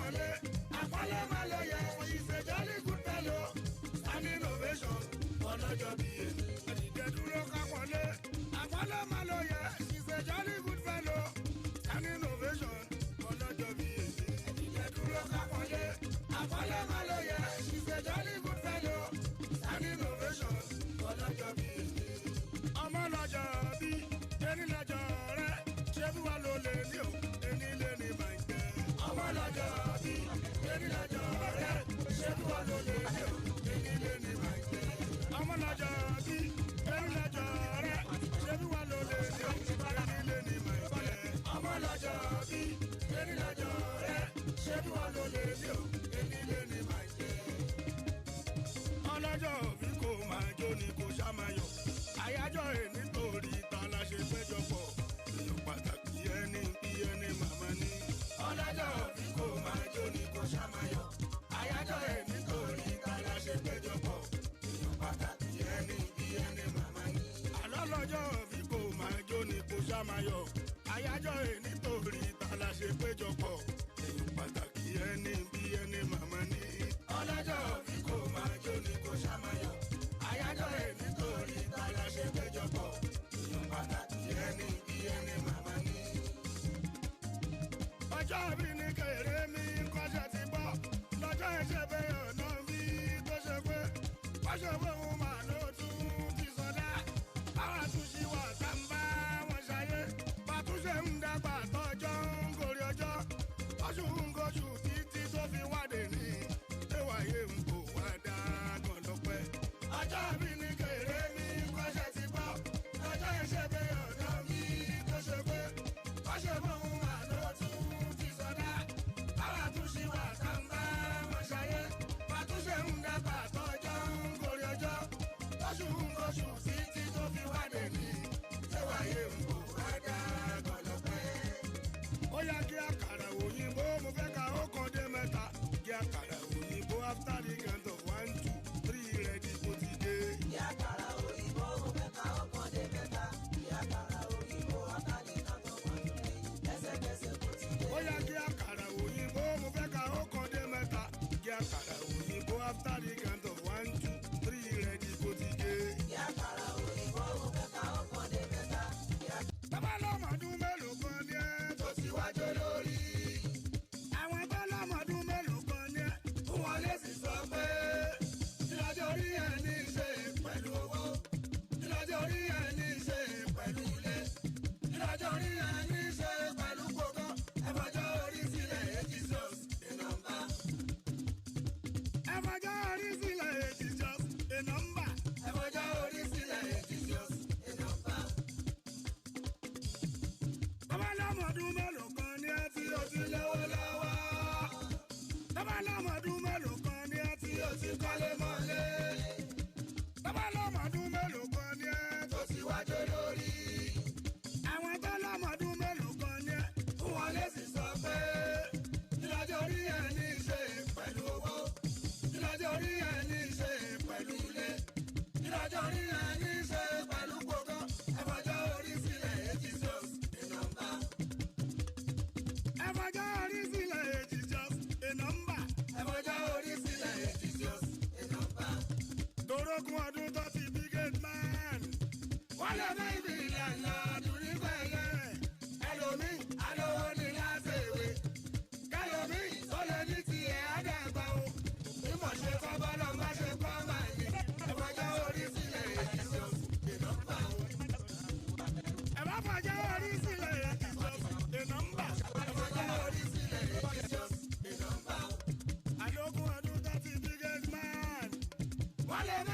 kápọ̀lé àpọ́nlé máa lọ yẹ is a jolly good fellow stand innovation ọlọ́jọ́ bí èmi. àdìgẹ́ dúró kápọ̀lé àpọ́nlé máa lọ yẹ is a jolly good fellow stand innovation ọlọ́jọ́ bí èmi. àdìgẹ́ dúró kápọ̀lé àpọ́nlé máa lọ yẹ is a jolly good fellow stand innovation ọlọ́jọ́ bí èmi. ọmọ lọ́jọ́ bí ẹni lọ́jọ́ rẹ ṣé bí wàá lò lè ní o ẹni lè ní máa ń jẹ. ọmọ lọ́jọ́ bí ẹni lọ́jọ́ rẹ ṣé bí wàá lò lè ní o ẹni lè ní máa ń jẹ. ọmọ lọ́jọ́ bí ẹni lọ́jọ́ rẹ ṣé bí wàá lò lè ní o ẹni lè ní máa ń jẹ. ọmọ lọ́jọ́ bí ẹni lọ́jọ́ rẹ ṣé bí wàá lò lè ní o ẹni lè ní máa ń jẹ. ọlọ́jọ́ bí kò máa jó ni kò ṣá máa yọ̀ àyájọ́ ẹ̀ nítorí ta la ṣe péjọ pọ̀ èèyàn pàtàkì ẹni bí ẹni màmá ní. ọlọ́jọ́ bí kò máa jó ni kò ṣá máa yọ̀ àyájọ́ ẹ̀ nítorí ta la ṣe péjọ pọ̀ èèyàn pàtàkì ẹni bí ẹni màmá ní. àlọ́ lọ́jọ́ bí kò máa jó ni kò ṣá máa yọ̀ àyájọ́ ẹ̀ nítorí ta la ṣe péjọ pọ̀ èèyàn pàtàkì ẹni bí ẹni màmá ní. ọlọ́jọ́ bí kò máa jó ni kò ṣá máa yọ̀ àyájọ́ ẹ̀ nítorí ta la ṣe péjọ pọ̀ èèyàn pàtàkì ẹni bí ẹni màmá ní. ọjọ́ bí ní kéré mi kọ́ṣẹ́ ti bọ́ lọ́jọ́ ẹ̀ṣẹ̀ bẹ́ẹ̀ ọ̀nà bí tó ṣe pé wọ́n ṣe pé òun máa ló tún ti sọdá báwa tún ṣì wà tá ń bá wọn ṣayé bàtúnṣe ń dàgbà tọ́jọ́ ń gorí ọjọ́ oṣù ń goṣù títí tó fi wádé ní ẹwàyé ń kó wá dá gan lọ́pẹ́. ọjọ́ bí ní kéré mi kọ́ṣẹ́ ti bọ́ lọ́jọ́ ẹ̀ṣẹ̀ bẹ́ẹ̀ ọ̀nà bí tó ṣe pé wọ́n ṣe pé òun máa ló tún ti sọdá báwa tún ṣì wà tá ń bá wọn ṣayé bàtúnṣe ń dàgbà tọ́jọ́ ń gorí ọjọ́ oṣù ń goṣù títí tó fi wádé ní ẹwàyé ń kó wá dá gan lọ́pẹ́. ó yá kí àkàrà òyìnbó mo fẹ́ ka ó kàn dé mẹ́ta kí àkàrà òyìnbó after the count of 1 2 3 ready kò ti dé. Kí àkàrà òyìnbó mo fẹ́ ka ọkàn dé mẹ́ta. Kí àkàrà òyìnbó àtàlẹ́ kàtọ́ wọn tún lé. Lẹ́sẹ̀kẹsẹ̀ kò ti dé. ó yá kí àkàrà òyìnbó mo fẹ́ ka ó kàn dé mẹ́ta kí àkàrà òyìnbó after the count of 1 2 3 ready kò ti dé. Kí àkàrà òyìnbó mo fẹ́ ka ọkàn dé mẹ́ta. bàbá lọ́mọdún mélòó kan ní ẹ́ tó ti wájú lórí. àwọn tó lọ́mọdún mélòó kan ní ẹ́ fún wọn lè sì sọ pé ìlọ́jọ́ orí ẹ̀ ní í ṣe pẹ̀lú owó ìlọ́jọ́ orí ẹ̀ ní í ṣe pẹ̀lú ilé ìlọ́jọ́ orí ẹ̀ ní í ṣe pẹ̀lú gbogbo ẹ̀fọ́jọ́ orí sílẹ̀ èjì sọ́ọ̀s ìnàmbá. ẹ̀fọ́jọ́ orí sílẹ̀ èjì sọ́ọ̀s ìnàmbá. ẹ̀fọ́jọ́ orí sílẹ̀ èjì sọ́ọ̀s ìnàmbá. bàbá lọ́mọdún mélòó kan ní ẹ́ tí ó ti lówó lọ́wọ́. bàbá lọ́mọdún mélòó kan ní ẹ́ tí ó ti kọ́lé mọ́lé. bàbá lọ́mọdún mélòó kan ní ẹ́ tó ti wájú lórí. àwọn tó lọ́mọdún mélòó kan ní ẹ́ fún wọn lè sì sọ pé ìlọ́jọ́ orí ẹ̀ ní í ṣe pẹ̀lú owó ìlọ́jọ́ orí ẹ̀ ní í ṣe pẹ̀lú ilé ìlọ́jọ́ orí ẹ̀ ní í ṣe pẹ̀lú gbogbo ẹ̀fọ́jọ́ orí sílẹ̀ èjì sọ́ọ̀s ìnàmbá. ẹ̀fọ́jọ́ orí sílẹ̀ èjì sọ́ọ̀s ìnàmbá. ẹ̀fọ́jọ́ orí sílẹ̀ èjì sọ́ọ̀s ìnàmbá. torókun ọdún tó ti bí gate man wọ́n lè má ibi ìlànà ọdún nígbà yẹn ẹlòmíì alówó ní láti ìwé kẹlòmíì tó lè ní tiẹ̀ àdàgbà o ìmọ̀ ṣe kọ́ bọ́lá má ṣe kọ́ máa ní ẹ̀fọ́jọ́ orí sílẹ̀ èjì sọ́ọ̀s ìnàmbá. ẹ̀fọ́jọ́ orí sílẹ̀ èjì sọ́ọ̀s ìnàmbá. ẹ̀fọ́jọ́ orí sílẹ̀ èjì sọ́ọ̀s ìnàmbá. àlógún ọdún tó ti bí gate man wọ́n lè má